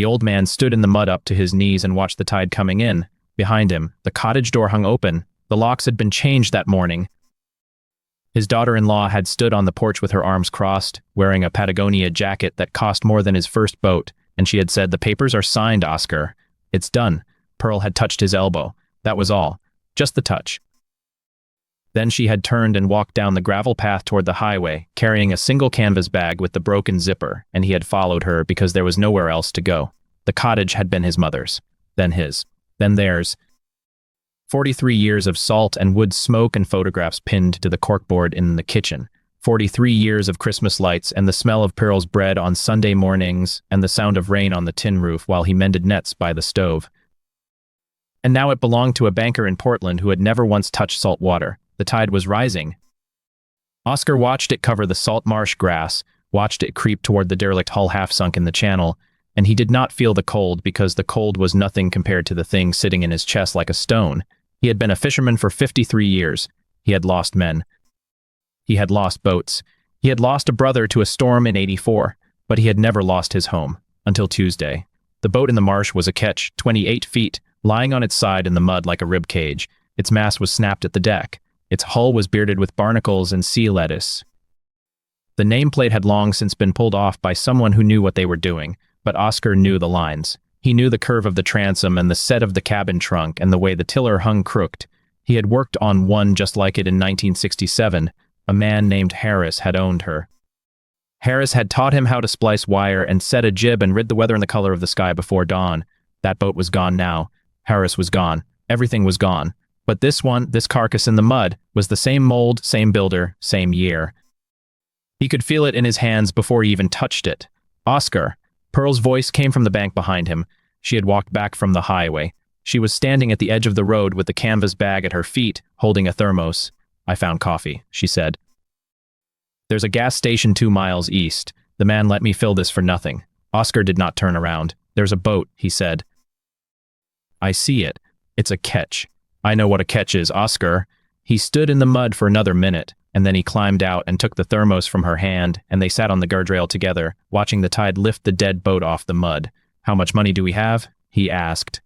The old man stood in the mud up to his knees and watched the tide coming in. Behind him, the cottage door hung open. The locks had been changed that morning. His daughter-in-law had stood on the porch with her arms crossed, wearing a Patagonia jacket that cost more than his first boat, and she had said, "The papers are signed, Oscar. It's done." Pearl had touched his elbow. That was all. Just the touch. Then she had turned and walked down the gravel path toward the highway, carrying a single canvas bag with the broken zipper, and he had followed her because there was nowhere else to go. The cottage had been his mother's, then his, then theirs. 43 years of salt and wood smoke and photographs pinned to the corkboard in the kitchen. 43 years of Christmas lights and the smell of Pearl's bread on Sunday mornings and the sound of rain on the tin roof while he mended nets by the stove. And now it belonged to a banker in Portland who had never once touched salt water. The tide was rising. Oscar watched it cover the salt marsh grass, watched it creep toward the derelict hull half sunk in the channel, and he did not feel the cold because the cold was nothing compared to the thing sitting in his chest like a stone. He had been a fisherman for 53 years. He had lost men. He had lost boats. He had lost a brother to a storm in '84, but he had never lost his home, until Tuesday. The boat in the marsh was a ketch, 28 feet, lying on its side in the mud like a rib cage. Its mast was snapped at the deck. Its hull was bearded with barnacles and sea lettuce. The nameplate had long since been pulled off by someone who knew what they were doing, but Oscar knew the lines. He knew the curve of the transom and the set of the cabin trunk and the way the tiller hung crooked. He had worked on one just like it in 1967. A man named Harris had owned her. Harris had taught him how to splice wire and set a jib and rid the weather in the color of the sky before dawn. That boat was gone now. Harris was gone. Everything was gone. But this one, this carcass in the mud, was the same mold, same builder, same year. He could feel it in his hands before he even touched it. Oscar. Pearl's voice came from the bank behind him. She had walked back from the highway. She was standing at the edge of the road with the canvas bag at her feet, holding a thermos. "I found coffee," she said. "There's a gas station 2 miles east. The man let me fill this for nothing." Oscar did not turn around. "There's a boat," he said. "I see it. It's a ketch." "I know what a ketch is, Oscar." He stood in the mud for another minute, and then he climbed out and took the thermos from her hand, and they sat on the guardrail together, watching the tide lift the dead boat off the mud. "How much money do we have?" he asked.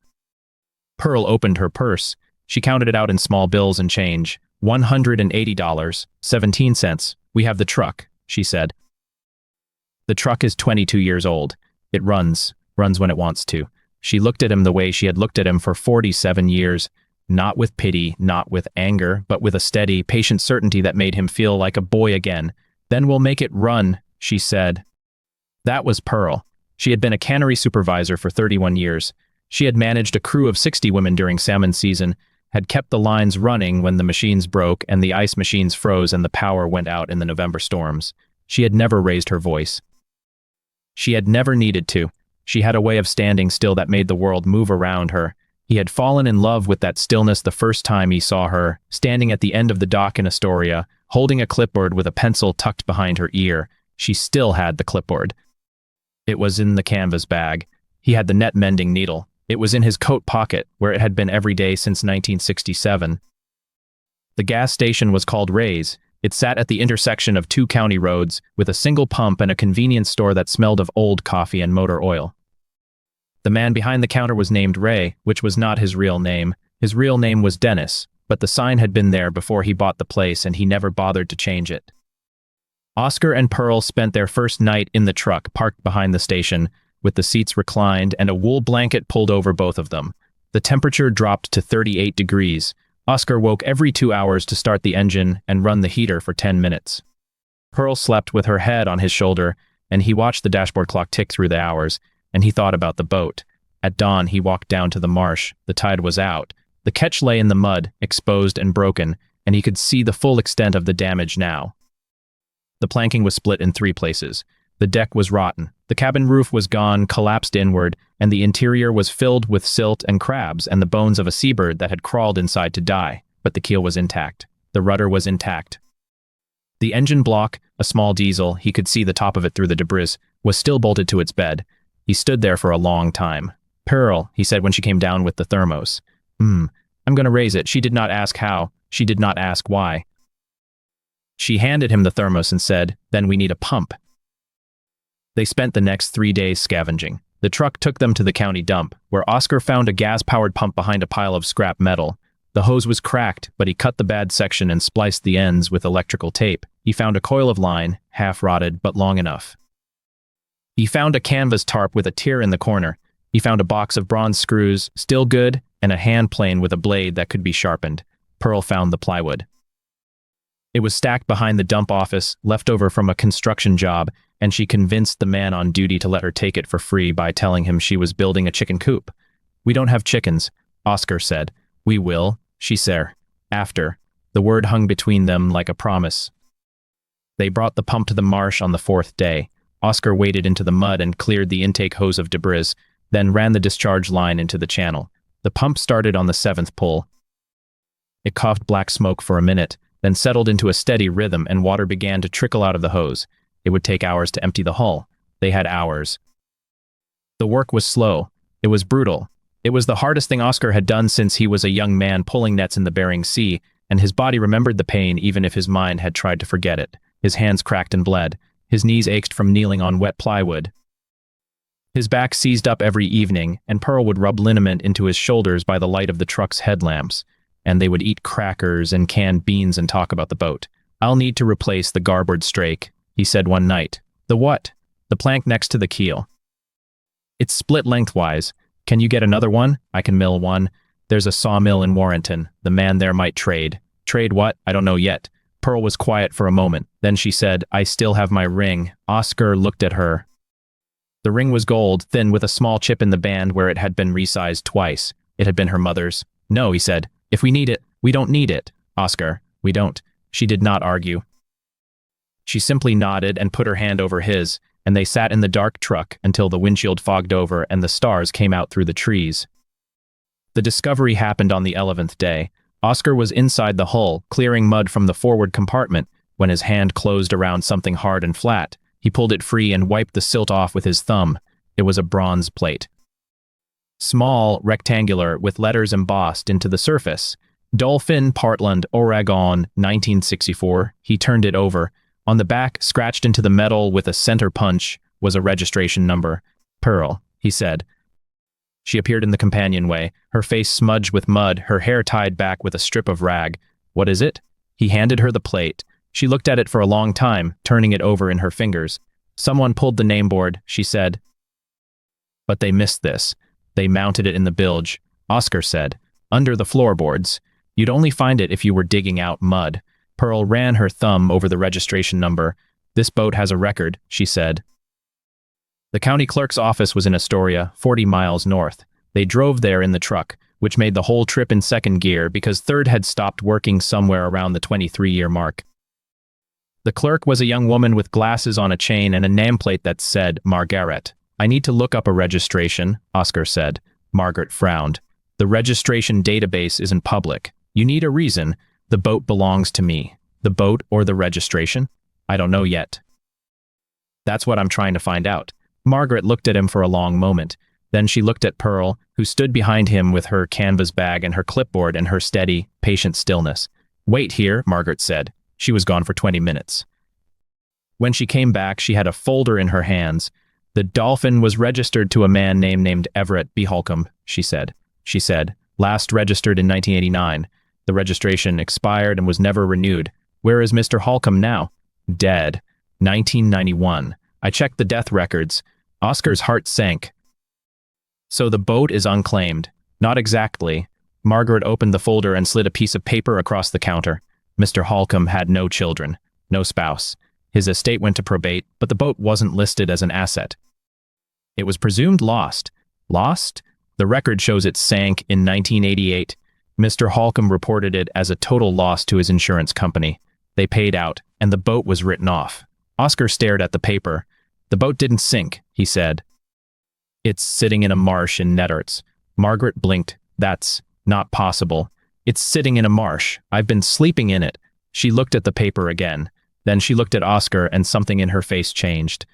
Pearl opened her purse. She counted it out in small bills and change. $180.17. "We have the truck," she said. "The truck is 22 years old. It runs when it wants to." She looked at him the way she had looked at him for 47 years. Not with pity, not with anger, but with a steady, patient certainty that made him feel like a boy again. "Then we'll make it run," she said. That was Pearl. She had been a cannery supervisor for 31 years. She had managed a crew of 60 women during salmon season, had kept the lines running when the machines broke and the ice machines froze and the power went out in the November storms. She had never raised her voice. She had never needed to. She had a way of standing still that made the world move around her. He had fallen in love with that stillness the first time he saw her, standing at the end of the dock in Astoria, holding a clipboard with a pencil tucked behind her ear. She still had the clipboard. It was in the canvas bag. He had the net mending needle. It was in his coat pocket, where it had been every day since 1967. The gas station was called Ray's. It sat at the intersection of 2 county roads, with a single pump and a convenience store that smelled of old coffee and motor oil. The man behind the counter was named Ray, which was not his real name. His real name was Dennis, but the sign had been there before he bought the place and he never bothered to change it. Oscar and Pearl spent their first night in the truck parked behind the station, with the seats reclined and a wool blanket pulled over both of them. The temperature dropped to 38 degrees. Oscar woke every 2 hours to start the engine and run the heater for 10 minutes. Pearl slept with her head on his shoulder, and he watched the dashboard clock tick through the hours, and he thought about the boat. At dawn, he walked down to the marsh. The tide was out. The ketch lay in the mud, exposed and broken, and he could see the full extent of the damage now. The planking was split in 3 places. The deck was rotten. The cabin roof was gone, collapsed inward, and the interior was filled with silt and crabs and the bones of a seabird that had crawled inside to die. But the keel was intact. The rudder was intact. The engine block, a small diesel, he could see the top of it through the debris, was still bolted to its bed. He stood there for a long time. "Pearl," he said when she came down with the thermos. I'm going to raise it." She did not ask how. She did not ask why. She handed him the thermos and said, "Then we need a pump." They spent the next 3 days scavenging. The truck took them to the county dump, where Oscar found a gas-powered pump behind a pile of scrap metal. The hose was cracked, but he cut the bad section and spliced the ends with electrical tape. He found a coil of line, half-rotted but long enough. He found a canvas tarp with a tear in the corner. He found a box of bronze screws, still good, and a hand plane with a blade that could be sharpened. Pearl found the plywood. It was stacked behind the dump office, left over from a construction job, and she convinced the man on duty to let her take it for free by telling him she was building a chicken coop. "We don't have chickens," Oscar said. "We will," she said. After. The word hung between them like a promise. They brought the pump to the marsh on the 4th day. Oscar waded into the mud and cleared the intake hose of debris, then ran the discharge line into the channel. The pump started on the 7th pull. It coughed black smoke for a minute, then settled into a steady rhythm and water began to trickle out of the hose. It would take hours to empty the hull. They had hours. The work was slow. It was brutal. It was the hardest thing Oscar had done since he was a young man pulling nets in the Bering Sea, and his body remembered the pain even if his mind had tried to forget it. His hands cracked and bled. His knees ached from kneeling on wet plywood. His back seized up every evening, and Pearl would rub liniment into his shoulders by the light of the truck's headlamps, and they would eat crackers and canned beans and talk about the boat. "I'll need to replace the garboard strake," he said one night. "The what?" "The plank next to the keel. It's split lengthwise. Can you get another one?" "I can mill one. There's a sawmill in Warrenton. The man there might trade." "Trade what?" "I don't know yet." Pearl was quiet for a moment. Then she said, "I still have my ring." Oscar looked at her. The ring was gold, thin with a small chip in the band where it had been resized twice. It had been her mother's. "No," he said. "If we need it, we don't need it." "Oscar, we don't." She did not argue. She simply nodded and put her hand over his, and they sat in the dark truck until the windshield fogged over and the stars came out through the trees. The discovery happened on the 11th day. Oscar was inside the hull, clearing mud from the forward compartment, when his hand closed around something hard and flat. He pulled it free and wiped the silt off with his thumb. It was a bronze plate. Small, rectangular, with letters embossed into the surface. Dolphin, Portland, Oregon, 1964. He turned it over. On the back, scratched into the metal with a center punch, was a registration number. "Pearl," he said. She appeared in the companionway, her face smudged with mud, her hair tied back with a strip of rag. "What is it?" He handed her the plate. She looked at it for a long time, turning it over in her fingers. "Someone pulled the name board," she said. "But they missed this. They mounted it in the bilge," Oscar said. "Under the floorboards. You'd only find it if you were digging out mud." Pearl ran her thumb over the registration number. "This boat has a record," she said. The county clerk's office was in Astoria, 40 miles north. They drove there in the truck, which made the whole trip in second gear because third had stopped working somewhere around the 23-year mark. The clerk was a young woman with glasses on a chain and a nameplate that said, "Margaret." "I need to look up a registration," Oscar said. Margaret frowned. "The registration database isn't public. You need a reason. The boat belongs to me." "The boat or the registration?" "I don't know yet." "That's what I'm trying to find out." Margaret looked at him for a long moment. Then she looked at Pearl, who stood behind him with her canvas bag and her clipboard and her steady, patient stillness. "Wait here," Margaret said. She was gone for 20 minutes. When she came back, she had a folder in her hands. "The Dolphin was registered to a man named Everett B. Holcomb," she said. She said, "Last registered in 1989. The registration expired and was never renewed. Where is Mr. Holcomb now?" "Dead. 1991. I checked the death records." Oscar's heart sank. "So the boat is unclaimed." "Not exactly." Margaret opened the folder and slid a piece of paper across the counter. "Mr. Holcomb had no children, no spouse. His estate went to probate, but the boat wasn't listed as an asset. It was presumed lost." "Lost?" "The record shows it sank in 1988. Mr. Holcomb reported it as a total loss to his insurance company. They paid out, and the boat was written off." Oscar stared at the paper. "The boat didn't sink," he said. "It's sitting in a marsh in Netterts." Margaret blinked. "That's not possible." "It's sitting in a marsh. I've been sleeping in it." She looked at the paper again. Then she looked at Oscar and something in her face changed.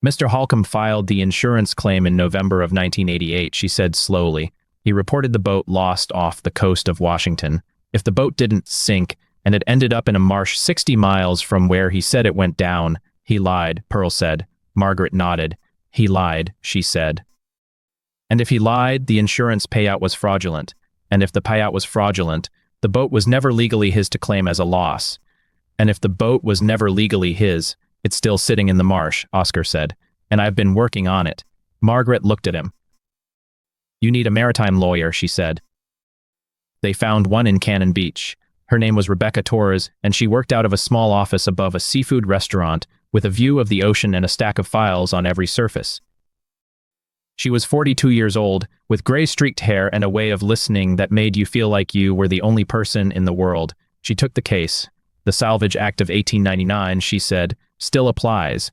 "Mr. Holcomb filed the insurance claim in November of 1988, she said slowly. "He reported the boat lost off the coast of Washington. If the boat didn't sink, and it ended up in a marsh 60 miles from where he said it went down, he lied," Pearl said. Margaret nodded. He lied, she said. And if he lied, the insurance payout was fraudulent. And if the payout was fraudulent, the boat was never legally his to claim as a loss. And if the boat was never legally his, it's still sitting in the marsh, Oscar said. And I've been working on it. Margaret looked at him. You need a maritime lawyer, she said. They found one in Cannon Beach. Her name was Rebecca Torres, and she worked out of a small office above a seafood restaurant with a view of the ocean and a stack of files on every surface. She was 42 years old, with gray-streaked hair and a way of listening that made you feel like you were the only person in the world. She took the case. The Salvage Act of 1899, she said, still applies.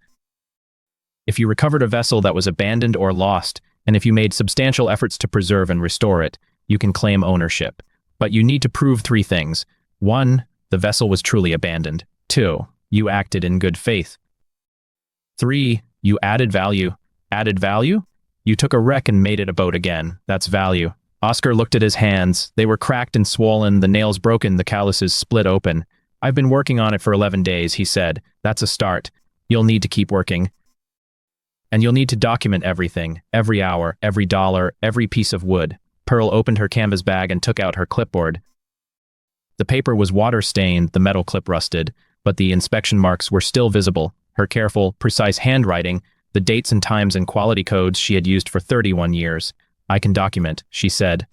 If you recovered a vessel that was abandoned or lost, and if you made substantial efforts to preserve and restore it, you can claim ownership. But you need to prove 3 things. 1, the vessel was truly abandoned. 2, you acted in good faith. 3, you added value. Added value? You took a wreck and made it a boat again. That's value. Oscar looked at his hands. They were cracked and swollen, the nails broken, the calluses split open. I've been working on it for 11 days, he said. That's a start. You'll need to keep working. And you'll need to document everything, every hour, every dollar, every piece of wood. Pearl opened her canvas bag and took out her clipboard. The paper was water-stained, the metal clip rusted, but the inspection marks were still visible. Her careful, precise handwriting, the dates and times and quality codes she had used for 31 years. I can document, she said.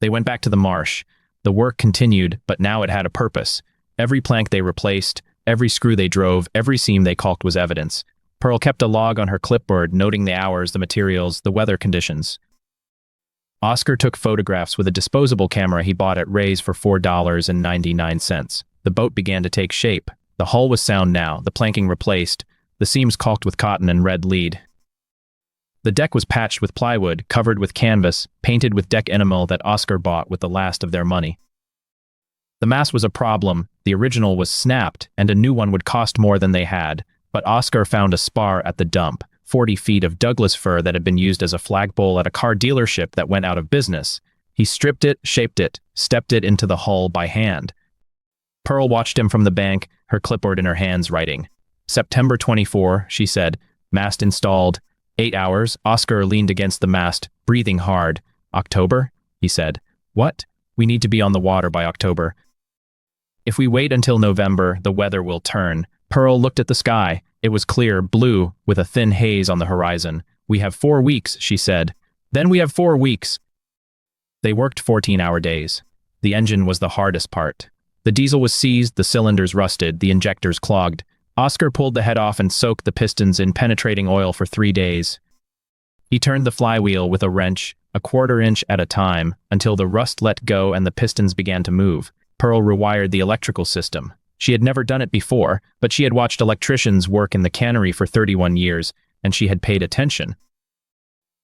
They went back to the marsh. The work continued, but now it had a purpose. Every plank they replaced, every screw they drove, every seam they caulked was evidence. Pearl kept a log on her clipboard, noting the hours, the materials, the weather conditions. Oscar took photographs with a disposable camera he bought at Ray's for $4.99. The boat began to take shape. The hull was sound now, the planking replaced, the seams caulked with cotton and red lead. The deck was patched with plywood, covered with canvas, painted with deck enamel that Oscar bought with the last of their money. The mast was a problem. The original was snapped, and a new one would cost more than they had. But Oscar found a spar at the dump, 40 feet of Douglas fir that had been used as a flagpole at a car dealership that went out of business. He stripped it, shaped it, stepped it into the hull by hand. Pearl watched him from the bank, her clipboard in her hands, writing. September 24, she said. Mast installed. 8 hours. Oscar leaned against the mast, breathing hard. October? He said. What? We need to be on the water by October. If we wait until November, the weather will turn. Pearl looked at the sky. It was clear, blue, with a thin haze on the horizon. We have 4 weeks, she said. Then we have 4 weeks. They worked 14-hour days. The engine was the hardest part. The diesel was seized, the cylinders rusted, the injectors clogged. Oscar pulled the head off and soaked the pistons in penetrating oil for 3 days. He turned the flywheel with a wrench, a 1/4 inch at a time, until the rust let go and the pistons began to move. Pearl rewired the electrical system. She had never done it before, but she had watched electricians work in the cannery for 31 years, and she had paid attention.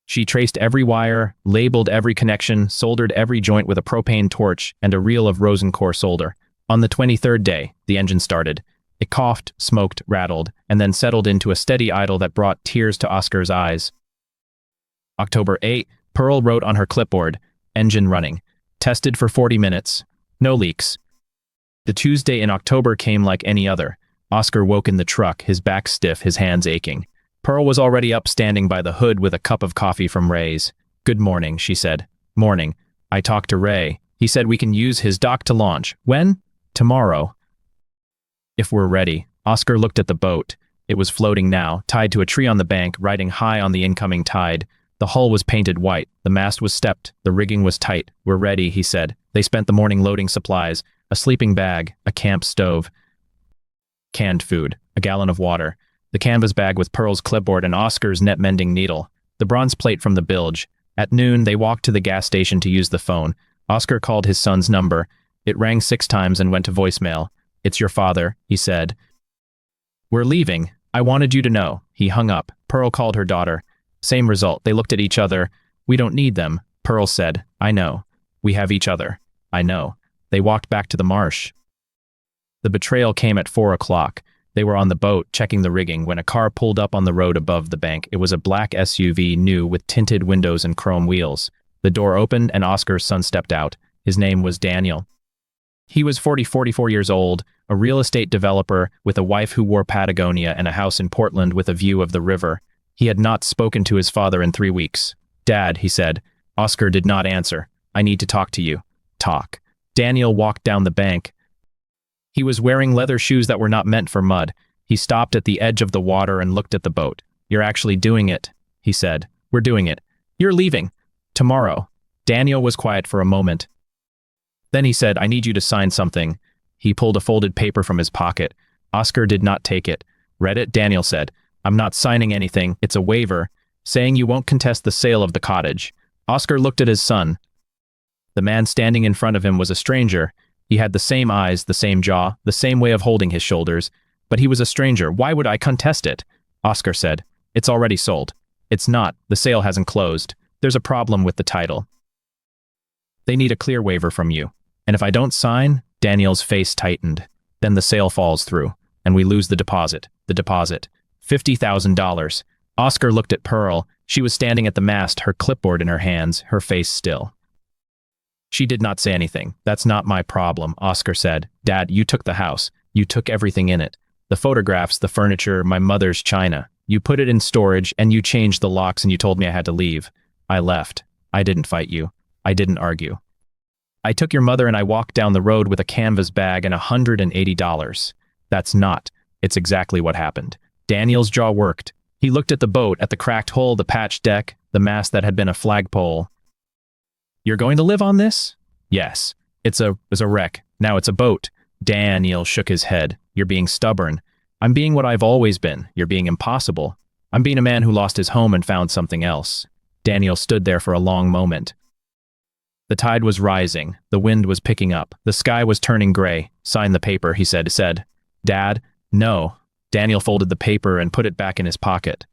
She traced every wire, labeled every connection, soldered every joint with a propane torch and a reel of Rosencore solder. On the 23rd day, the engine started. It coughed, smoked, rattled, and then settled into a steady idle that brought tears to Oscar's eyes. October 8, Pearl wrote on her clipboard, engine running. Tested for 40 minutes. No leaks. The Tuesday in October came like any other. Oscar woke in the truck, his back stiff, his hands aching. Pearl was already up, standing by the hood with a cup of coffee from Ray's. Good morning, she said. Morning. I talked to Ray. He said we can use his dock to launch. When? Tomorrow. If we're ready. Oscar looked at the boat. It was floating now, tied to a tree on the bank, riding high on the incoming tide. The hull was painted white. The mast was stepped. The rigging was tight. We're ready, he said. They spent the morning loading supplies. A sleeping bag, a camp stove, canned food, a gallon of water, the canvas bag with Pearl's clipboard and Oscar's net-mending needle, the bronze plate from the bilge. At noon, they walked to the gas station to use the phone. Oscar called his son's number. It rang 6 times and went to voicemail. It's your father, he said. We're leaving. I wanted you to know. He hung up. Pearl called her daughter. Same result. They looked at each other. We don't need them. Pearl said, I know. We have each other. I know. They walked back to the marsh. The Betrayal came at 4 o'clock. They were on the boat, checking the rigging, when a car pulled up on the road above the bank. It was a black SUV, new, with tinted windows and chrome wheels. The door opened and Oscar's son stepped out. His name was Daniel. He was 44 years old, a real estate developer with a wife who wore Patagonia and a house in Portland with a view of the river. He had not spoken to his father in 3 weeks. "Dad," he said. Oscar did not answer. "I need to talk to you." "Talk." Daniel walked down the bank. He was wearing leather shoes that were not meant for mud. He stopped at the edge of the water and looked at the boat. "You're actually doing it," he said. "We're doing it. You're leaving. Tomorrow." Daniel was quiet for a moment. Then he said, "I need you to sign something." He pulled a folded paper from his pocket. Oscar did not take it. "Read it?" Daniel said. "I'm not signing anything. It's a waiver, saying you won't contest the sale of the cottage." Oscar looked at his son. The man standing in front of him was a stranger. He had the same eyes, the same jaw, the same way of holding his shoulders, but he was a stranger. "Why would I contest it?" Oscar said. "It's already sold." "It's not. The sale hasn't closed. There's a problem with the title. They need a clear waiver from you. And if I don't sign..." Daniel's face tightened. "Then the sale falls through, and we lose the deposit." "The deposit." $50,000. Oscar looked at Pearl. She was standing at the mast, her clipboard in her hands, her face still. She did not say anything. "That's not my problem," Oscar said. "Dad, you took the house. You took everything in it. The photographs, the furniture, my mother's china. You put it in storage, and you changed the locks, and you told me I had to leave. I left. I didn't fight you. I didn't argue. I took your mother and I walked down the road with a canvas bag and $180. That's not. It's exactly what happened." Daniel's jaw worked. He looked at the boat, at the cracked hull, the patched deck, the mast that had been a flagpole. "You're going to live on this?" "Yes. It's a wreck. Now it's a boat." Daniel shook his head. "You're being stubborn. I'm being what I've always been. You're being impossible. I'm being a man who lost his home and found something else." Daniel stood there for a long moment. The tide was rising. The wind was picking up. The sky was turning gray. "Sign the paper," he said. "Dad, no." Daniel folded the paper and put it back in his pocket.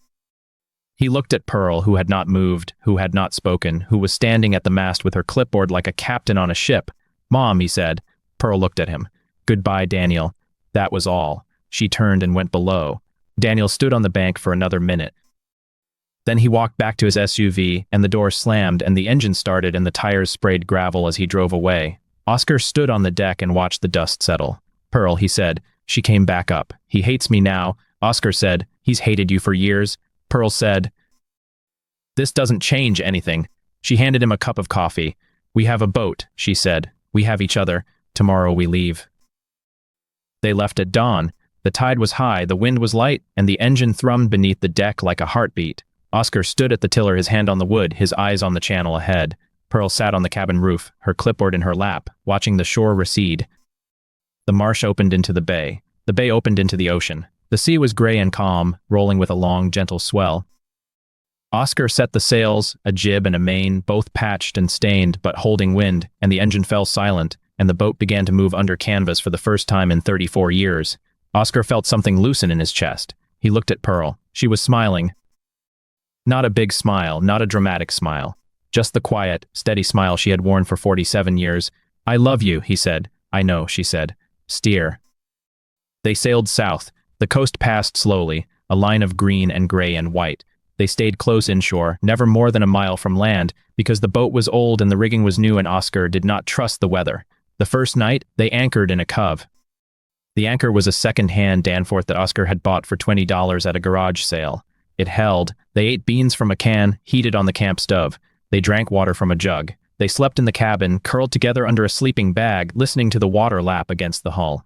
He looked at Pearl, who had not moved, who had not spoken, who was standing at the mast with her clipboard like a captain on a ship. "Mom," he said. Pearl looked at him. "Goodbye, Daniel." That was all. She turned and went below. Daniel stood on the bank for another minute. Then he walked back to his SUV, and the door slammed, and the engine started, and the tires sprayed gravel as he drove away. Oscar stood on the deck and watched the dust settle. "Pearl," he said. She came back up. "He hates me now." Oscar said. "He's hated you for years." Pearl said, "This doesn't change anything." She handed him a cup of coffee. "We have a boat," she said. "We have each other. Tomorrow we leave." They left at dawn. The tide was high, the wind was light, and the engine thrummed beneath the deck like a heartbeat. Oscar stood at the tiller, his hand on the wood, his eyes on the channel ahead. Pearl sat on the cabin roof, her clipboard in her lap, watching the shore recede. The marsh opened into the bay. The bay opened into the ocean. The sea was gray and calm, rolling with a long, gentle swell. Oscar set the sails, a jib and a main, both patched and stained, but holding wind, and the engine fell silent, and the boat began to move under canvas for the first time in 34 years. Oscar felt something loosen in his chest. He looked at Pearl. She was smiling. Not a big smile, not a dramatic smile. Just the quiet, steady smile she had worn for 47 years. "I love you," he said. "I know," she said. "Steer." They sailed south. The coast passed slowly, a line of green and gray and white. They stayed close inshore, never more than a mile from land, because the boat was old and the rigging was new and Oscar did not trust the weather. The first night, they anchored in a cove. The anchor was a second-hand Danforth that Oscar had bought for $20 at a garage sale. It held. They ate beans from a can, heated on the camp stove. They drank water from a jug. They slept in the cabin, curled together under a sleeping bag, listening to the water lap against the hull.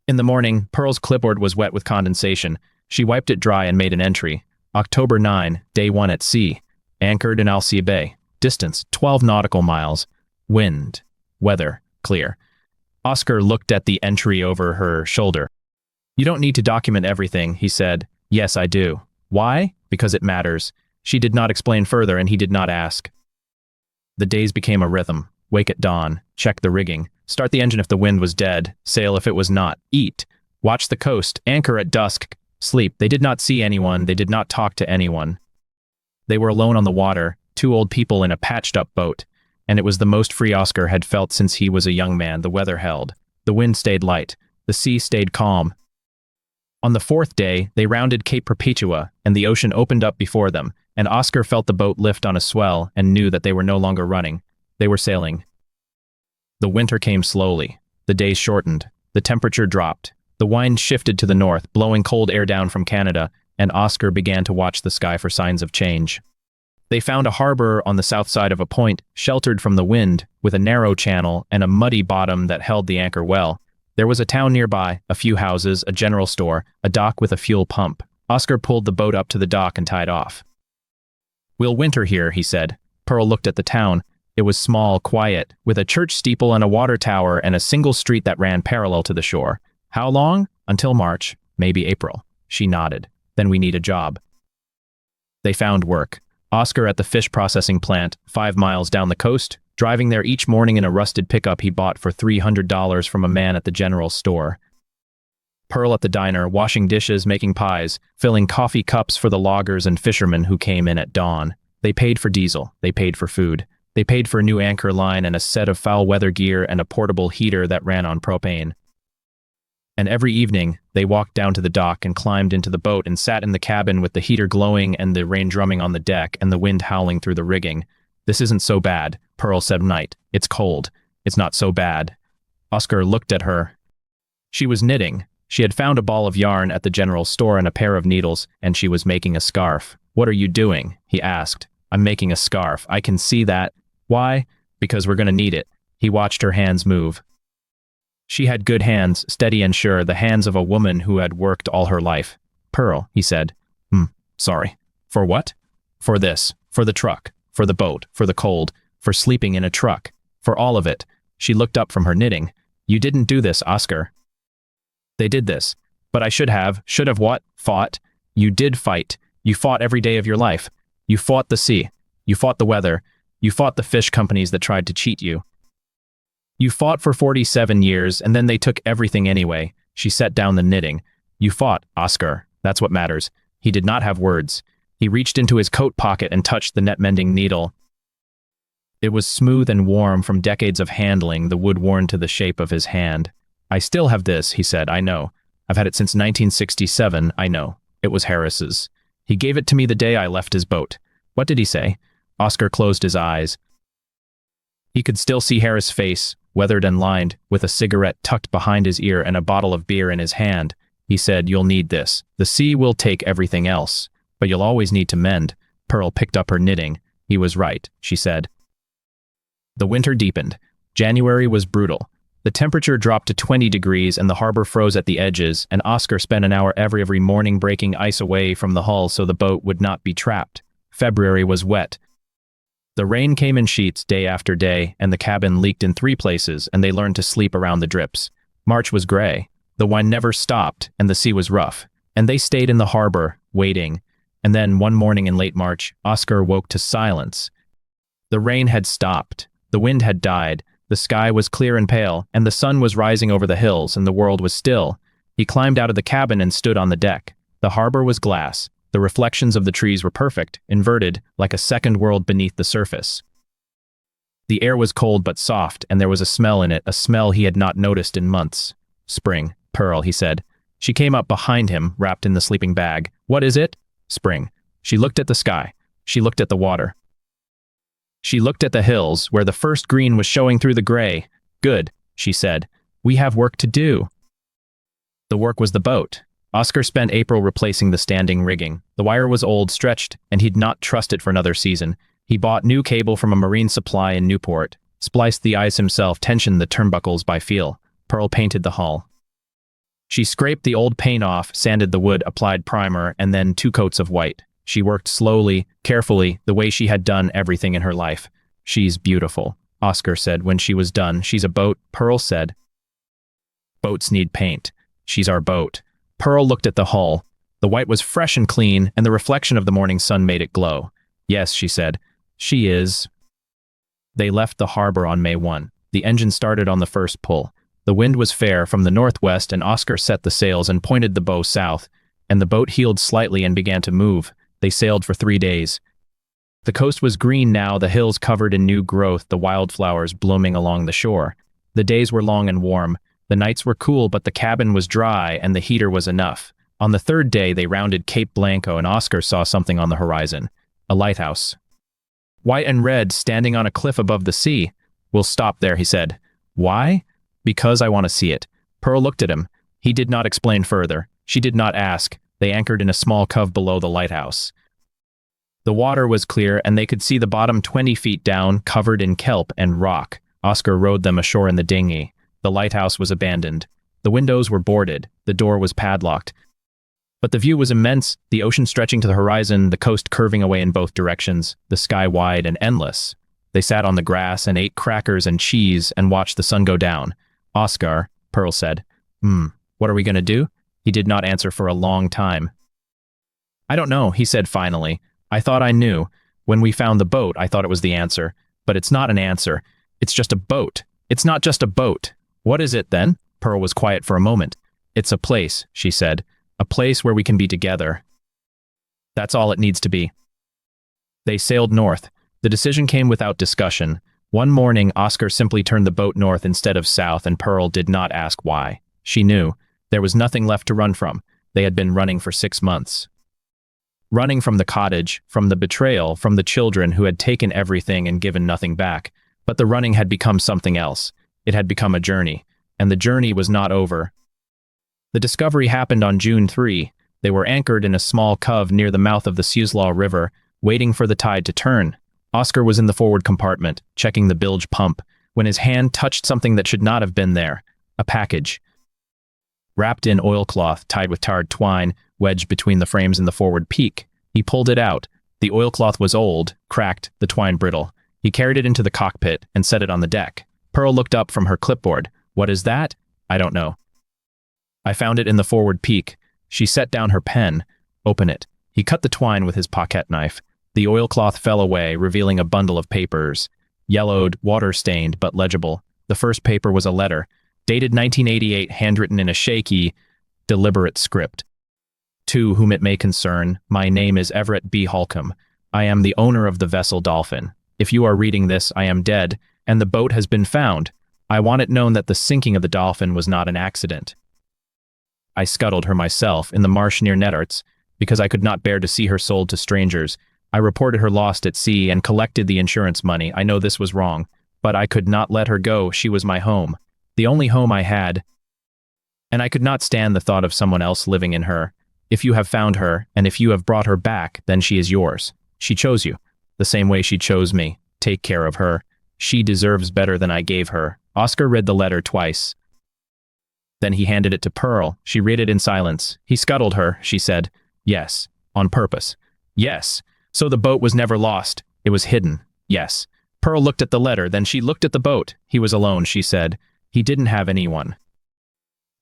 In the morning, Pearl's clipboard was wet with condensation. She wiped it dry and made an entry. October 9, day 1 at sea. Anchored in Alsea Bay. Distance, 12 nautical miles. Wind. Weather, clear. Oscar looked at the entry over her shoulder. "You don't need to document everything," he said. "Yes, I do." "Why?" "Because it matters." She did not explain further, and he did not ask. The days became a rhythm. Wake at dawn. Check the rigging. Start the engine if the wind was dead. Sail if it was not. Eat. Watch the coast. Anchor at dusk. Sleep. They did not see anyone. They did not talk to anyone. They were alone on the water, 2 old people in a patched-up boat, and it was the most free Oscar had felt since he was a young man. The weather held. The wind stayed light. The sea stayed calm. On the 4th day, they rounded Cape Perpetua, and the ocean opened up before them, and Oscar felt the boat lift on a swell and knew that they were no longer running. They were sailing. The winter came slowly. The days shortened. The temperature dropped. The wind shifted to the north, blowing cold air down from Canada, and Oscar began to watch the sky for signs of change. They found a harbor on the south side of a point, sheltered from the wind, with a narrow channel and a muddy bottom that held the anchor well. There was a town nearby, a few houses, a general store, a dock with a fuel pump. Oscar pulled the boat up to the dock and tied off. "We'll winter here," he said. Pearl looked at the town. It was small, quiet, with a church steeple and a water tower and a single street that ran parallel to the shore. "How long?" "Until March, maybe April." She nodded. "Then we need a job." They found work. Oscar at the fish processing plant, 5 miles down the coast, driving there each morning in a rusted pickup he bought for $300 from a man at the general store. Pearl at the diner, washing dishes, making pies, filling coffee cups for the loggers and fishermen who came in at dawn. They paid for diesel. They paid for food. They paid for a new anchor line and a set of foul weather gear and a portable heater that ran on propane. And every evening, they walked down to the dock and climbed into the boat and sat in the cabin with the heater glowing and the rain drumming on the deck and the wind howling through the rigging. "This isn't so bad," Pearl said one night. "It's cold. It's not so bad." Oscar looked at her. She was knitting. She had found a ball of yarn at the general store and a pair of needles, and she was making a scarf. "What are you doing?" he asked. "I'm making a scarf. I can see that." "Why?" "Because we're going to need it." He watched her hands move. She had good hands, steady and sure, the hands of a woman who had worked all her life. "Pearl," he said. Sorry. "For what?" "For this. For the truck. For the boat. For the cold. For sleeping in a truck. For all of it." She looked up from her knitting. "You didn't do this, Oscar." "They did this. But I should have." "Should have what?" "Fought." "You did fight. You fought every day of your life. You fought the sea. You fought the weather. You fought the fish companies that tried to cheat you. You fought for 47 years, and then they took everything anyway." She set down the knitting. "You fought, Oscar. That's what matters." He did not have words. He reached into his coat pocket and touched the net-mending needle. It was smooth and warm from decades of handling, the wood worn to the shape of his hand. "I still have this," he said. "I know. I've had it since 1967. I know. It was Harris's. He gave it to me the day I left his boat." "What did he say?" Oscar closed his eyes. He could still see Harris' face, weathered and lined, with a cigarette tucked behind his ear and a bottle of beer in his hand. He said, "You'll need this. The sea will take everything else, but you'll always need to mend." Pearl picked up her knitting. "He was right," she said. The winter deepened. January was brutal. The temperature dropped to 20 degrees and the harbor froze at the edges, and Oscar spent an hour every morning breaking ice away from the hull so the boat would not be trapped. February was wet. The rain came in sheets day after day, and the cabin leaked in 3 places, and they learned to sleep around the drips. March was gray. The wind never stopped, and the sea was rough. And they stayed in the harbor, waiting. And then, one morning in late March, Oscar woke to silence. The rain had stopped. The wind had died. The sky was clear and pale, and the sun was rising over the hills, and the world was still. He climbed out of the cabin and stood on the deck. The harbor was glass. The reflections of the trees were perfect, inverted, like a second world beneath the surface. The air was cold but soft, and there was a smell in it, a smell he had not noticed in months. "Spring, Pearl," he said. She came up behind him, wrapped in the sleeping bag. "What is it?" "Spring." She looked at the sky. She looked at the water. She looked at the hills, where the first green was showing through the gray. "Good," she said. "We have work to do." The work was the boat. Oscar spent April replacing the standing rigging. The wire was old, stretched, and he'd not trust it for another season. He bought new cable from a marine supply in Newport, spliced the eyes himself, tensioned the turnbuckles by feel. Pearl painted the hull. She scraped the old paint off, sanded the wood, applied primer, and then 2 coats of white. She worked slowly, carefully, the way she had done everything in her life. "She's beautiful," Oscar said when she was done. "She's a boat," Pearl said. "Boats need paint. She's our boat." Pearl looked at the hull. The white was fresh and clean, and the reflection of the morning sun made it glow. "Yes," she said. "She is." They left the harbor on May 1. The engine started on the first pull. The wind was fair from the northwest, and Oscar set the sails and pointed the bow south, and the boat heeled slightly and began to move. They sailed for 3 days. The coast was green now, the hills covered in new growth, the wildflowers blooming along the shore. The days were long and warm. The nights were cool, but the cabin was dry, and the heater was enough. On the 3rd day, they rounded Cape Blanco, and Oscar saw something on the horizon. A lighthouse. White and red, standing on a cliff above the sea. "We'll stop there," he said. "Why?" "Because I want to see it." Pearl looked at him. He did not explain further. She did not ask. They anchored in a small cove below the lighthouse. The water was clear, and they could see the bottom 20 feet down, covered in kelp and rock. Oscar rowed them ashore in the dinghy. The lighthouse was abandoned. The windows were boarded. The door was padlocked. But the view was immense, the ocean stretching to the horizon, the coast curving away in both directions, the sky wide and endless. They sat on the grass and ate crackers and cheese and watched the sun go down. Oscar, Pearl said, what are we going to do? He did not answer for a long time. I don't know, he said finally. I thought I knew. When we found the boat, I thought it was the answer. But it's not an answer. It's just a boat. It's not just a boat. What is it, then? Pearl was quiet for a moment. It's a place, she said. A place where we can be together. That's all it needs to be. They sailed north. The decision came without discussion. One morning, Oscar simply turned the boat north instead of south, and Pearl did not ask why. She knew. There was nothing left to run from. They had been running for 6 months. Running from the cottage, from the betrayal, from the children who had taken everything and given nothing back. But the running had become something else. It had become a journey. And the journey was not over. The discovery happened on June 3. They were anchored in a small cove near the mouth of the Siuslaw River, waiting for the tide to turn. Oscar was in the forward compartment, checking the bilge pump, when his hand touched something that should not have been there. A package. Wrapped in oilcloth, tied with tarred twine, wedged between the frames in the forward peak. He pulled it out. The oilcloth was old, cracked, the twine brittle. He carried it into the cockpit and set it on the deck. Pearl looked up from her clipboard. What is that? I don't know. I found it in the forward peak. She set down her pen. Open it. He cut the twine with his pocket knife. The oilcloth fell away, revealing a bundle of papers. Yellowed, water-stained, but legible. The first paper was a letter, dated 1988, handwritten in a shaky, deliberate script. To whom it may concern, my name is Everett B. Holcomb. I am the owner of the vessel Dolphin. If you are reading this, I am dead, and the boat has been found. I want it known that the sinking of the Dolphin was not an accident. I scuttled her myself in the marsh near Nettarts, because I could not bear to see her sold to strangers. I reported her lost at sea and collected the insurance money. I know this was wrong, but I could not let her go. She was my home, the only home I had, and I could not stand the thought of someone else living in her. If you have found her, and if you have brought her back, then she is yours. She chose you, the same way she chose me. Take care of her. She deserves better than I gave her. Oscar read the letter twice. Then he handed it to Pearl. She read it in silence. He scuttled her, she said. Yes, on purpose. Yes. So the boat was never lost. It was hidden. Yes. Pearl looked at the letter, then she looked at the boat. He was alone, she said. He didn't have anyone.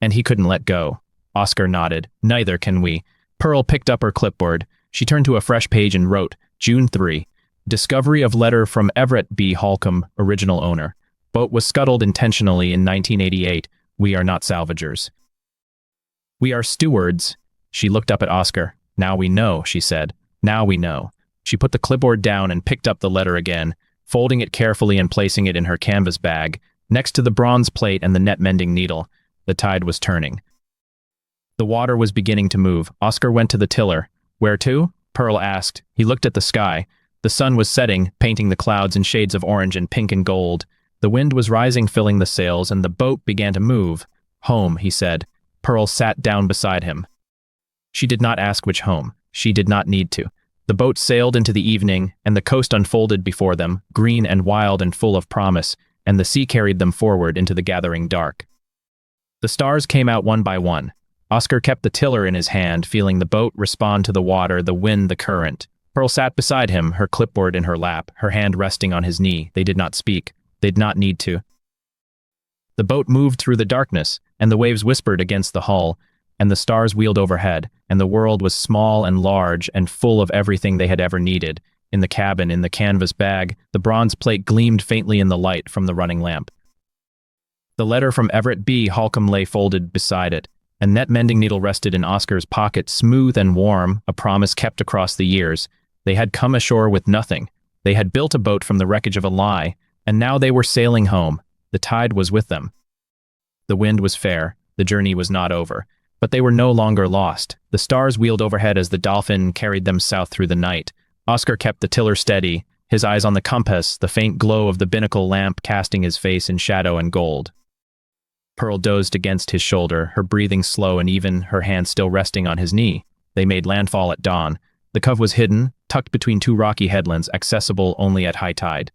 And he couldn't let go. Oscar nodded. Neither can we. Pearl picked up her clipboard. She turned to a fresh page and wrote, June 3. Discovery of letter from Everett B. Holcomb, original owner. Boat was scuttled intentionally in 1988. We are not salvagers. We are stewards. She looked up at Oscar. Now we know, she said. Now we know. She put the clipboard down and picked up the letter again, folding it carefully and placing it in her canvas bag, next to the bronze plate and the net-mending needle. The tide was turning. The water was beginning to move. Oscar went to the tiller. Where to? Pearl asked. He looked at the sky. The sun was setting, painting the clouds in shades of orange and pink and gold. The wind was rising, filling the sails, and the boat began to move. Home, he said. Pearl sat down beside him. She did not ask which home. She did not need to. The boat sailed into the evening, and the coast unfolded before them, green and wild and full of promise, and the sea carried them forward into the gathering dark. The stars came out one by one. Oscar kept the tiller in his hand, feeling the boat respond to the water, the wind, the current. Pearl sat beside him, her clipboard in her lap, her hand resting on his knee. They did not speak. They did not need to. The boat moved through the darkness, and the waves whispered against the hull, and the stars wheeled overhead, and the world was small and large and full of everything they had ever needed. In the cabin, in the canvas bag, the bronze plate gleamed faintly in the light from the running lamp. The letter from Everett B. Holcomb lay folded beside it. A net-mending needle rested in Oscar's pocket, smooth and warm, a promise kept across the years. They had come ashore with nothing. They had built a boat from the wreckage of a lie, and now they were sailing home. The tide was with them. The wind was fair. The journey was not over. But they were no longer lost. The stars wheeled overhead as the Dolphin carried them south through the night. Oscar kept the tiller steady, his eyes on the compass, the faint glow of the binnacle lamp casting his face in shadow and gold. Pearl dozed against his shoulder, her breathing slow and even, her hand still resting on his knee. They made landfall at dawn. The cove was hidden, tucked between two rocky headlands, accessible only at high tide.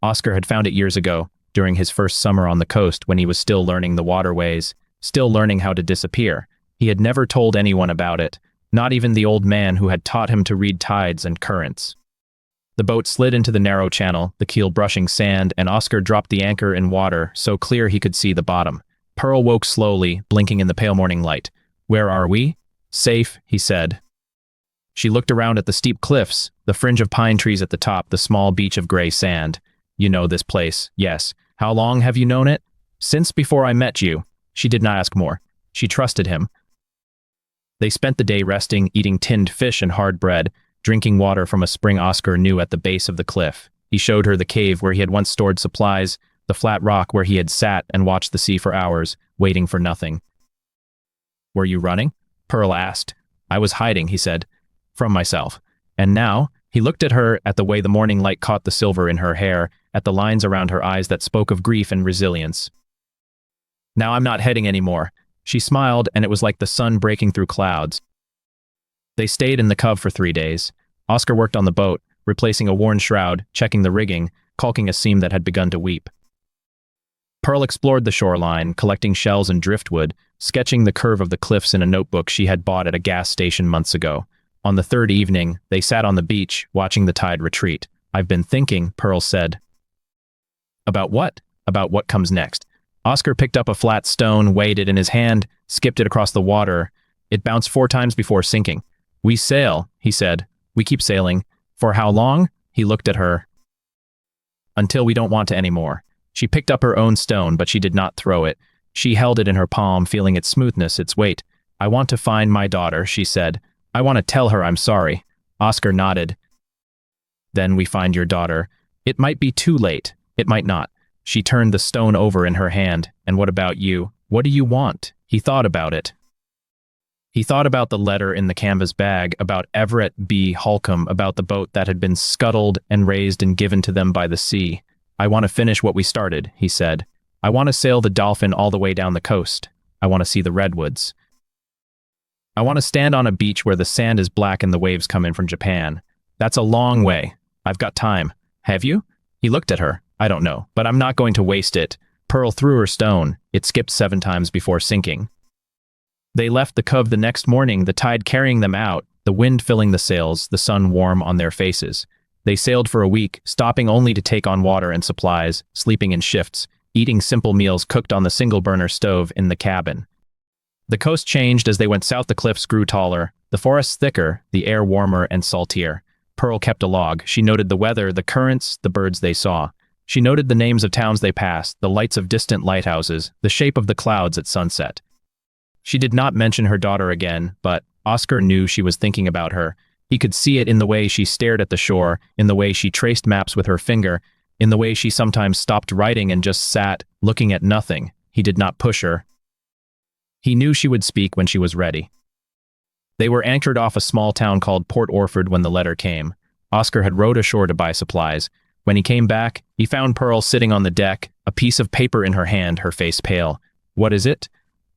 Oscar had found it years ago, during his first summer on the coast when he was still learning the waterways, still learning how to disappear. He had never told anyone about it, not even the old man who had taught him to read tides and currents. The boat slid into the narrow channel, the keel brushing sand, and Oscar dropped the anchor in water so clear he could see the bottom. Pearl woke slowly, blinking in the pale morning light. "Where are we?" "Safe," he said. She looked around at the steep cliffs, the fringe of pine trees at the top, the small beach of gray sand. "You know this place?" "Yes." "How long have you known it?" "Since before I met you." She did not ask more. She trusted him. They spent the day resting, eating tinned fish and hard bread, drinking water from a spring Oscar knew at the base of the cliff. He showed her the cave where he had once stored supplies, the flat rock where he had sat and watched the sea for hours, waiting for nothing. "Were you running?" Pearl asked. "I was hiding," he said, "from myself." And now, he looked at her, at the way the morning light caught the silver in her hair, at the lines around her eyes that spoke of grief and resilience. "Now I'm not heading anymore." She smiled, and it was like the sun breaking through clouds. They stayed in the cove for 3 days. Oscar worked on the boat, replacing a worn shroud, checking the rigging, caulking a seam that had begun to weep. Pearl explored the shoreline, collecting shells and driftwood, sketching the curve of the cliffs in a notebook she had bought at a gas station months ago. On the third evening, they sat on the beach, watching the tide retreat. "I've been thinking," Pearl said. "About what?" "About what comes next." Oscar picked up a flat stone, weighed it in his hand, skipped it across the water. It bounced 4 times before sinking. "We sail," he said. "We keep sailing." "For how long?" He looked at her. "Until we don't want to anymore." She picked up her own stone, but she did not throw it. She held it in her palm, feeling its smoothness, its weight. "I want to find my daughter," she said. "I want to tell her I'm sorry." Oscar nodded. "Then we find your daughter. It might be too late. It might not." She turned the stone over in her hand. "And what about you? What do you want?" He thought about it. He thought about the letter in the canvas bag, about Everett B. Holcomb, about the boat that had been scuttled and raised and given to them by the sea. "I want to finish what we started," he said. "I want to sail the Dolphin all the way down the coast. I want to see the Redwoods. I want to stand on a beach where the sand is black and the waves come in from Japan. That's a long way. I've got time. Have you?" He looked at her. "I don't know, but I'm not going to waste it." Pearl threw her stone. It skipped 7 times before sinking. They left the cove the next morning, the tide carrying them out, the wind filling the sails, the sun warm on their faces. They sailed for a week, stopping only to take on water and supplies, sleeping in shifts, eating simple meals cooked on the single-burner stove in the cabin. The coast changed as they went south. The cliffs grew taller, the forests thicker, the air warmer and saltier. Pearl kept a log. She noted the weather, the currents, the birds they saw. She noted the names of towns they passed, the lights of distant lighthouses, the shape of the clouds at sunset. She did not mention her daughter again, but Oscar knew she was thinking about her. He could see it in the way she stared at the shore, in the way she traced maps with her finger, in the way she sometimes stopped writing and just sat, looking at nothing. He did not push her. He knew she would speak when she was ready. They were anchored off a small town called Port Orford when the letter came. Oscar had rowed ashore to buy supplies. When he came back, he found Pearl sitting on the deck, a piece of paper in her hand, her face pale. "What is it?"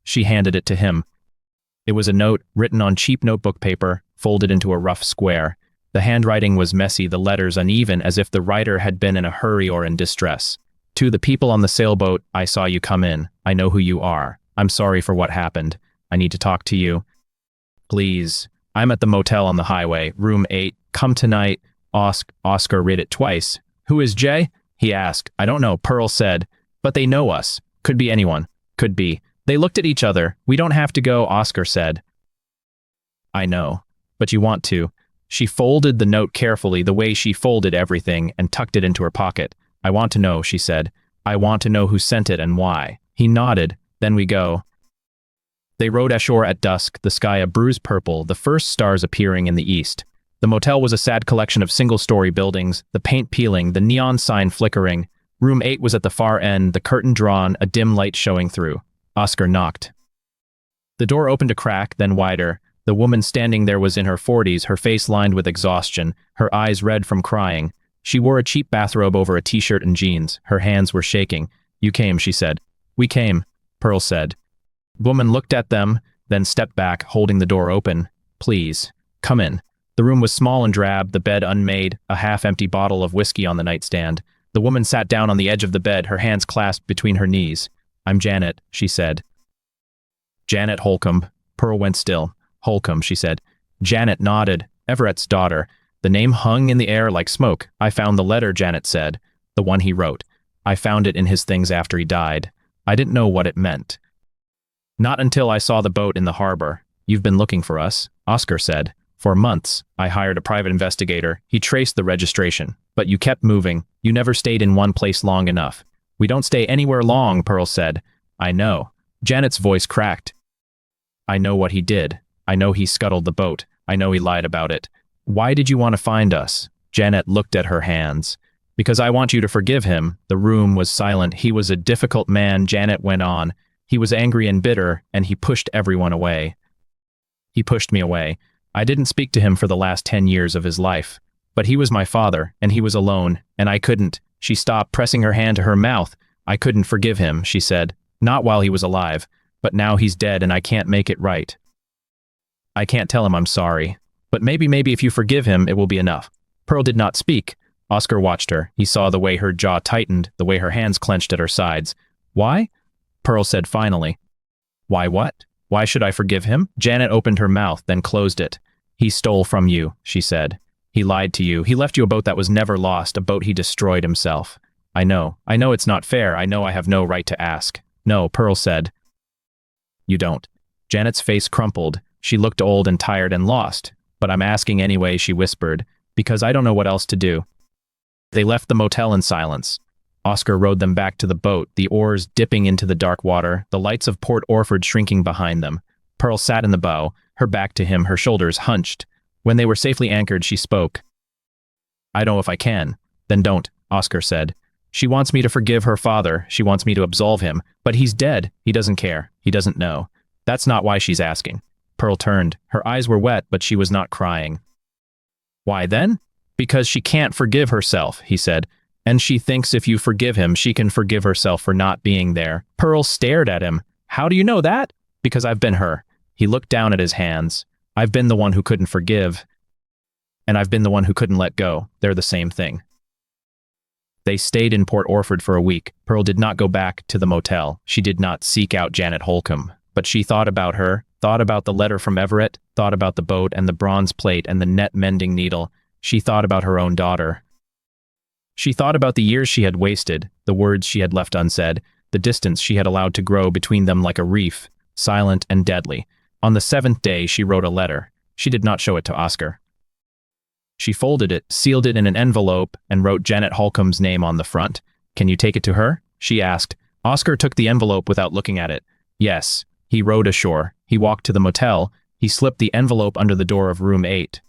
She handed it to him. It was a note, written on cheap notebook paper, folded into a rough square. The handwriting was messy, the letters uneven, as if the writer had been in a hurry or in distress. "To the people on the sailboat, I saw you come in. I know who you are. I'm sorry for what happened. I need to talk to you. Please. I'm at the motel on the highway, room 8. Come tonight." Oscar read it twice. "Who is Jay?" he asked. "I don't know," Pearl said. "But they know us. Could be anyone. Could be." They looked at each other. "We don't have to go," Oscar said. "I know. But you want to." She folded the note carefully, the way she folded everything, and tucked it into her pocket. "I want to know," she said. "I want to know who sent it and why." He nodded. "Then we go." They rowed ashore at dusk, the sky a bruised purple, the first stars appearing in the east. The motel was a sad collection of single-story buildings, the paint peeling, the neon sign flickering. Room 8 was at the far end, the curtain drawn, a dim light showing through. Oscar knocked. The door opened a crack, then wider. The woman standing there was in her 40s, her face lined with exhaustion, her eyes red from crying. She wore a cheap bathrobe over a t-shirt and jeans. Her hands were shaking. "You came," she said. "We came," Pearl said. The woman looked at them, then stepped back, holding the door open. Please, come in. The room was small and drab, the bed unmade, a half-empty bottle of whiskey on the nightstand. The woman sat down on the edge of the bed, her hands clasped between her knees. "I'm Janet," she said. "Janet Holcomb." Pearl went still. "Holcomb," she said. Janet nodded. "Everett's daughter." The name hung in the air like smoke. "I found the letter," Janet said. "The one he wrote. I found it in his things after he died. I didn't know what it meant. Not until I saw the boat in the harbor." "You've been looking for us," Oscar said. "For months. I hired a private investigator. He traced the registration. But you kept moving. You never stayed in one place long enough." "We don't stay anywhere long," Pearl said. "I know." Janet's voice cracked. "I know what he did. I know he scuttled the boat. I know he lied about it. Why did you want to find us?" Janet looked at her hands. "Because I want you to forgive him." The room was silent. "He was a difficult man," Janet went on. "He was angry and bitter, and he pushed everyone away. He pushed me away. I didn't speak to him for the last 10 years of his life. But he was my father, and he was alone, and I couldn't." She stopped, pressing her hand to her mouth. "I couldn't forgive him," she said. "Not while he was alive. But now he's dead, and I can't make it right. I can't tell him I'm sorry. But maybe if you forgive him, it will be enough." Pearl did not speak. Oscar watched her. He saw the way her jaw tightened, the way her hands clenched at her sides. "Why?" Pearl said finally. "Why what? Why should I forgive him?" Janet opened her mouth, then closed it. "He stole from you," she said. "He lied to you. He left you a boat that was never lost, a boat he destroyed himself. I know it's not fair. I know I have no right to ask." "No," Pearl said. "You don't." Janet's face crumpled. She looked old and tired and lost. "But I'm asking anyway," she whispered, "because I don't know what else to do." They left the motel in silence. Oscar rowed them back to the boat, the oars dipping into the dark water, the lights of Port Orford shrinking behind them. Pearl sat in the bow, her back to him, her shoulders hunched. When they were safely anchored, she spoke. "I don't know if I can." "Then don't," Oscar said. "She wants me to forgive her father. She wants me to absolve him. But he's dead. He doesn't care. He doesn't know. That's not why she's asking." Pearl turned. Her eyes were wet, but she was not crying. "Why then?" "Because she can't forgive herself," he said. "And she thinks if you forgive him, she can forgive herself for not being there." Pearl stared at him. "How do you know that?" "Because I've been her." He looked down at his hands. "I've been the one who couldn't forgive. And I've been the one who couldn't let go. They're the same thing." They stayed in Port Orford for a week. Pearl did not go back to the motel. She did not seek out Janet Holcomb. But she thought about her, thought about the letter from Everett, thought about the boat and the bronze plate and the net-mending needle. She thought about her own daughter. She thought about the years she had wasted, the words she had left unsaid, the distance she had allowed to grow between them like a reef, silent and deadly. On the 7th day, she wrote a letter. She did not show it to Oscar. She folded it, sealed it in an envelope, and wrote Janet Holcomb's name on the front. "Can you take it to her?" she asked. Oscar took the envelope without looking at it. "Yes." He rowed ashore. He walked to the motel. He slipped the envelope under the door of room 8.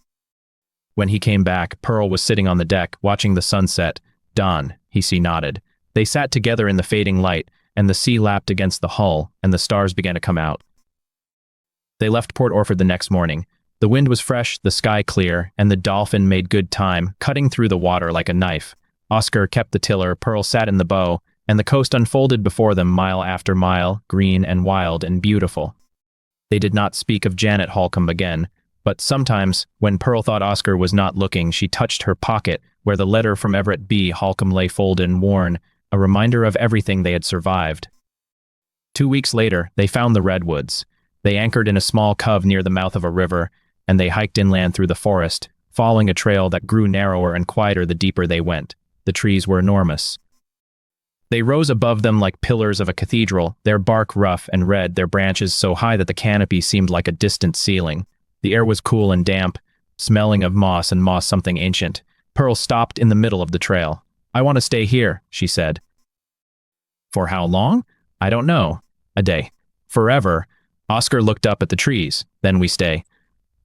When he came back, Pearl was sitting on the deck, watching the sunset. "Don," he nodded. They sat together in the fading light, and the sea lapped against the hull, and the stars began to come out. They left Port Orford the next morning. The wind was fresh, the sky clear, and the Dolphin made good time, cutting through the water like a knife. Oscar kept the tiller, Pearl sat in the bow, and the coast unfolded before them mile after mile, green and wild and beautiful. They did not speak of Janet Holcomb again, but sometimes, when Pearl thought Oscar was not looking, she touched her pocket, where the letter from Everett B. Holcomb lay folded and worn, a reminder of everything they had survived. 2 weeks later, they found the Redwoods. They anchored in a small cove near the mouth of a river, and they hiked inland through the forest, following a trail that grew narrower and quieter the deeper they went. The trees were enormous. They rose above them like pillars of a cathedral, their bark rough and red, their branches so high that the canopy seemed like a distant ceiling. The air was cool and damp, smelling of moss and moss something ancient. Pearl stopped in the middle of the trail. "I want to stay here," she said. "For how long?" "I don't know. A day. Forever." Oscar looked up at the trees. "Then we stay."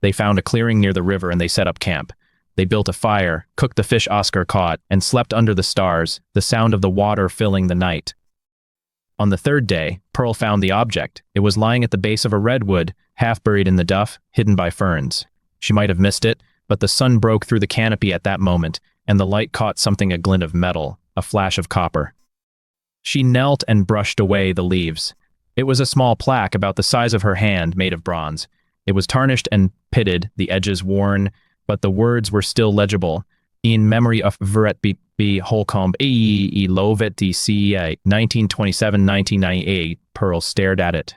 They found a clearing near the river and they set up camp. They built a fire, cooked the fish Oscar caught, and slept under the stars, the sound of the water filling the night. On the 3rd day, Pearl found the object. It was lying at the base of a redwood, half buried in the duff, hidden by ferns. She might have missed it, but the sun broke through the canopy at that moment, and the light caught something, a glint of metal, a flash of copper. She knelt and brushed away the leaves. It was a small plaque about the size of her hand, made of bronze. It was tarnished and pitted, the edges worn, but the words were still legible. In memory of Veret B. Holcomb, A.E. Lovet D.C.A. 1927-1998, Pearl stared at it.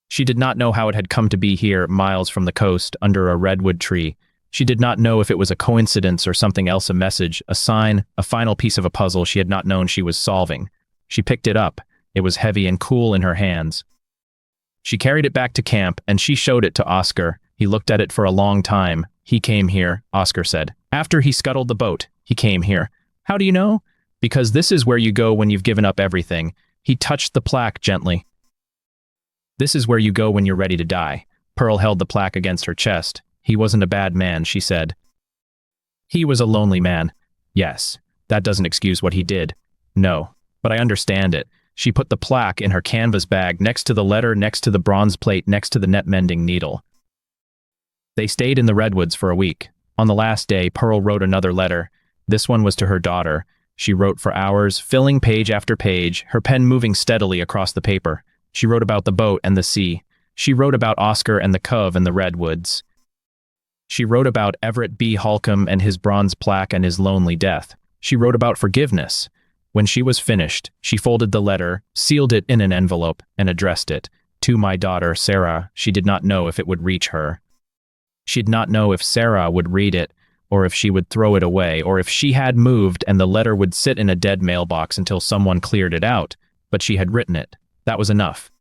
She did not know how it had come to be here, miles from the coast, under a redwood tree. She did not know if it was a coincidence or something else, a message, a sign, a final piece of a puzzle she had not known she was solving. She picked it up. It was heavy and cool in her hands. She carried it back to camp, and she showed it to Oscar. He looked at it for a long time. He came here, Oscar said. After he scuttled the boat, he came here. How do you know? Because this is where you go when you've given up everything. He touched the plaque gently. This is where you go when you're ready to die. Pearl held the plaque against her chest. He wasn't a bad man, she said. He was a lonely man. Yes, that doesn't excuse what he did. No, but I understand it. She put the plaque in her canvas bag, next to the letter, next to the bronze plate, next to the net-mending needle. They stayed in the Redwoods for a week. On the last day, Pearl wrote another letter. This one was to her daughter. She wrote for hours, filling page after page, her pen moving steadily across the paper. She wrote about the boat and the sea. She wrote about Oscar and the cove and the Redwoods. She wrote about Everett B. Holcomb and his bronze plaque and his lonely death. She wrote about forgiveness. When she was finished, she folded the letter, sealed it in an envelope, and addressed it. To my daughter, Sarah. She did not know if it would reach her. She did not know if Sarah would read it, or if she would throw it away, or if she had moved and the letter would sit in a dead mailbox until someone cleared it out. But she had written it. That was enough.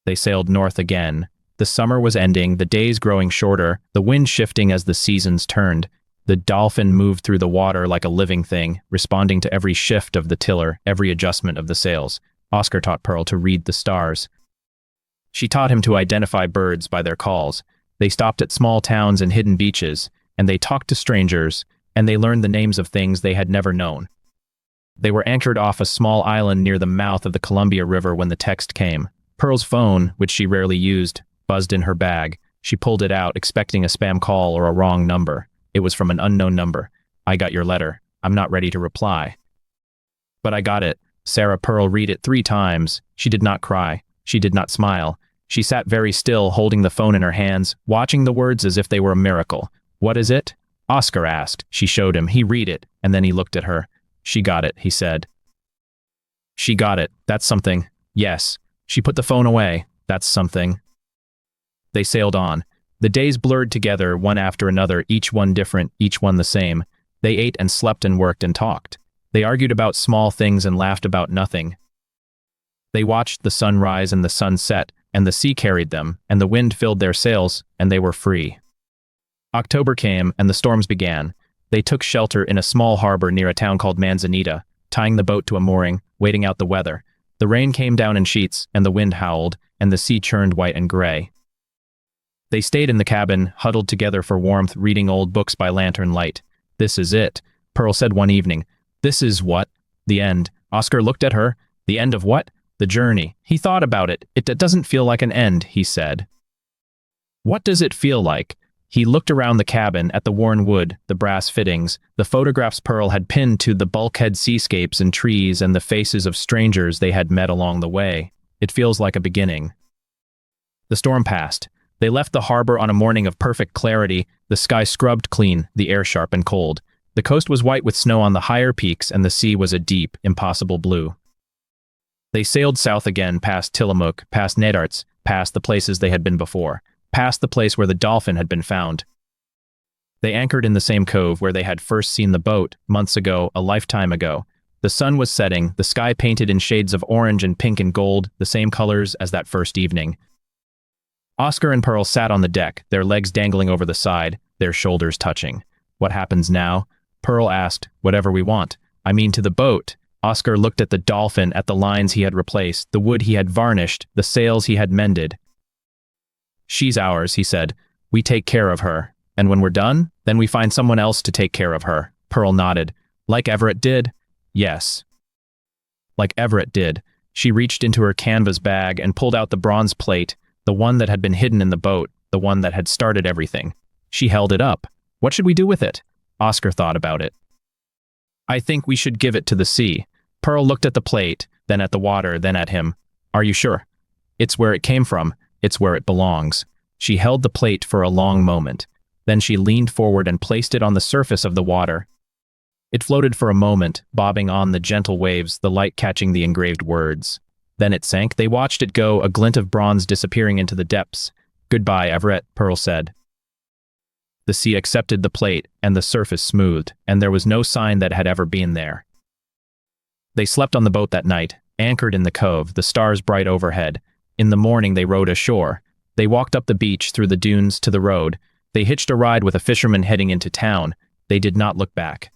They sailed north again. The summer was ending, the days growing shorter, the wind shifting as the seasons turned. The Dolphin moved through the water like a living thing, responding to every shift of the tiller, every adjustment of the sails. Oscar taught Pearl to read the stars. She taught him to identify birds by their calls. They stopped at small towns and hidden beaches, and they talked to strangers, and they learned the names of things they had never known. They were anchored off a small island near the mouth of the Columbia River when the text came. Pearl's phone, which she rarely used, buzzed in her bag. She pulled it out, expecting a spam call or a wrong number. It was from an unknown number. I got your letter. I'm not ready to reply. But I got it. Sarah Pearl read it 3 times. She did not cry. She did not smile. She sat very still, holding the phone in her hands, watching the words as if they were a miracle. What is it? Oscar asked. She showed him. He read it, and then he looked at her. She got it, he said. She got it. That's something. Yes. She put the phone away. That's something. They sailed on. The days blurred together, one after another, each one different, each one the same. They ate and slept and worked and talked. They argued about small things and laughed about nothing. They watched the sun rise and the sun set, and the sea carried them, and the wind filled their sails, and they were free. October came, and the storms began. They took shelter in a small harbor near a town called Manzanita, tying the boat to a mooring, waiting out the weather. The rain came down in sheets, and the wind howled, and the sea churned white and gray. They stayed in the cabin, huddled together for warmth, reading old books by lantern light. This is it, Pearl said one evening. This is what? The end. Oscar looked at her. The end of what? The journey. He thought about it. It doesn't feel like an end, he said. What does it feel like? He looked around the cabin at the worn wood, the brass fittings, the photographs Pearl had pinned to the bulkhead seascapes and trees, and the faces of strangers they had met along the way. It feels like a beginning. The storm passed. They left the harbor on a morning of perfect clarity, the sky scrubbed clean, the air sharp and cold. The coast was white with snow on the higher peaks, and the sea was a deep, impossible blue. They sailed south again, past Tillamook, past Nedarts, past the places they had been before, past the place where the Dolphin had been found. They anchored in the same cove where they had first seen the boat, months ago, a lifetime ago. The sun was setting, the sky painted in shades of orange and pink and gold, the same colors as that first evening. Oscar and Pearl sat on the deck, their legs dangling over the side, their shoulders touching. What happens now? Pearl asked. Whatever we want. I mean to the boat. Oscar looked at the Dolphin, at the lines he had replaced, the wood he had varnished, the sails he had mended. She's ours, he said. We take care of her. And when we're done, then we find someone else to take care of her. Pearl nodded. Like Everett did? Yes. Like Everett did. She reached into her canvas bag and pulled out the bronze plate, the one that had been hidden in the boat, the one that had started everything. She held it up. What should we do with it? Oscar thought about it. I think we should give it to the sea. Pearl looked at the plate, then at the water, then at him. Are you sure? It's where it came from. It's where it belongs. She held the plate for a long moment. Then she leaned forward and placed it on the surface of the water. It floated for a moment, bobbing on the gentle waves, the light catching the engraved words. Then it sank. They watched it go, a glint of bronze disappearing into the depths. "Goodbye, Everett," Pearl said. The sea accepted the plate, and the surface smoothed, and there was no sign that it had ever been there. They slept on the boat that night, anchored in the cove, the stars bright overhead. In the morning they rowed ashore. They walked up the beach, through the dunes, to the road. They hitched a ride with a fisherman heading into town. They did not look back.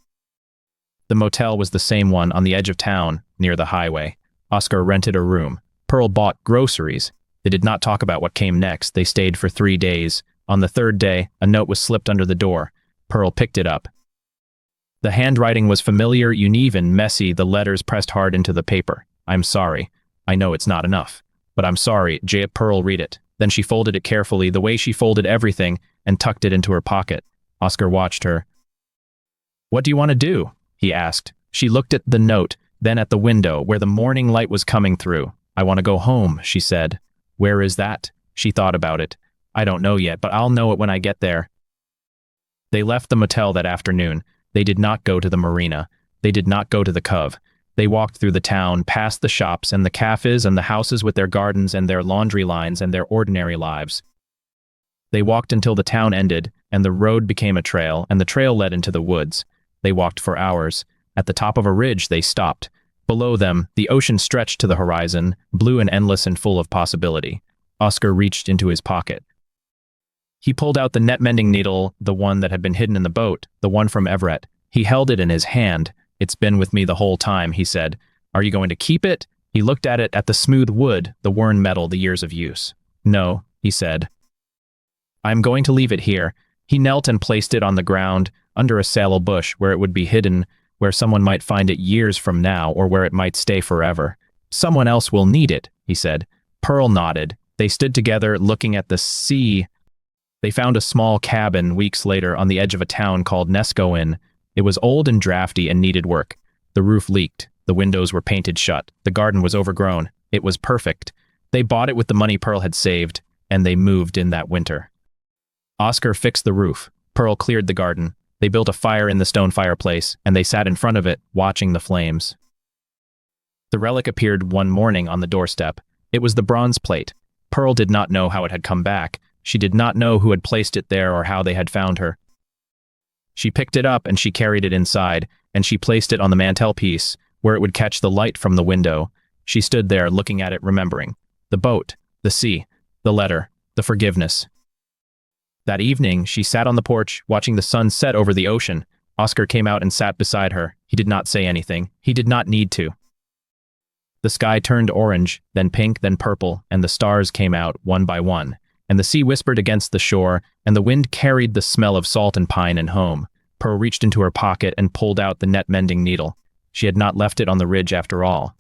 The motel was the same one on the edge of town, near the highway. Oscar rented a room. Pearl bought groceries. They did not talk about what came next. They stayed for 3 days. On the third day, a note was slipped under the door. Pearl picked it up. The handwriting was familiar, uneven, messy, the letters pressed hard into the paper. "I'm sorry. I know it's not enough. But I'm sorry." Pearl read it. Then she folded it carefully, the way she folded everything, and tucked it into her pocket. Oscar watched her. "What do you want to do?" he asked. She looked at the note, then at the window, where the morning light was coming through. "I want to go home," she said. "Where is that?" She thought about it. "I don't know yet, but I'll know it when I get there." They left the motel that afternoon. They did not go to the marina. They did not go to the Cove. They walked through the town, past the shops and the cafes and the houses with their gardens and their laundry lines and their ordinary lives. They walked until the town ended, and the road became a trail, and the trail led into the woods. They walked for hours. At the top of a ridge, they stopped. Below them, the ocean stretched to the horizon, blue and endless and full of possibility. Oscar reached into his pocket. He pulled out the net-mending needle, the one that had been hidden in the boat, the one from Everett. He held it in his hand. "It's been with me the whole time," he said. "Are you going to keep it?" He looked at it, at the smooth wood, the worn metal, the years of use. "No," he said. "I'm going to leave it here." He knelt and placed it on the ground, under a salal bush, where it would be hidden, where someone might find it years from now, or where it might stay forever. "Someone else will need it," he said. Pearl nodded. They stood together, looking at the sea. They found a small cabin weeks later on the edge of a town called Nescoin. It was old and drafty and needed work. The roof leaked. The windows were painted shut. The garden was overgrown. It was perfect. They bought it with the money Pearl had saved, and they moved in that winter. Oscar fixed the roof. Pearl cleared the garden. They built a fire in the stone fireplace, and they sat in front of it, watching the flames. The relic appeared one morning on the doorstep. It was the bronze plate. Pearl did not know how it had come back. She did not know who had placed it there or how they had found her. She picked it up and she carried it inside, and she placed it on the mantelpiece, where it would catch the light from the window. She stood there looking at it, remembering. The boat, the sea, the letter, the forgiveness. That evening, she sat on the porch, watching the sun set over the ocean. Oscar came out and sat beside her. He did not say anything. He did not need to. The sky turned orange, then pink, then purple, and the stars came out one by one. And the sea whispered against the shore, and the wind carried the smell of salt and pine and home. Pearl reached into her pocket and pulled out the net-mending needle. She had not left it on the ridge after all.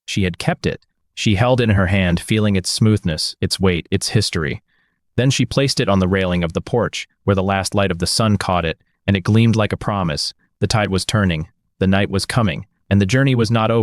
She had kept it. She held it in her hand, feeling its smoothness, its weight, its history. Then she placed it on the railing of the porch, where the last light of the sun caught it, and it gleamed like a promise. The tide was turning, the night was coming, and the journey was not over.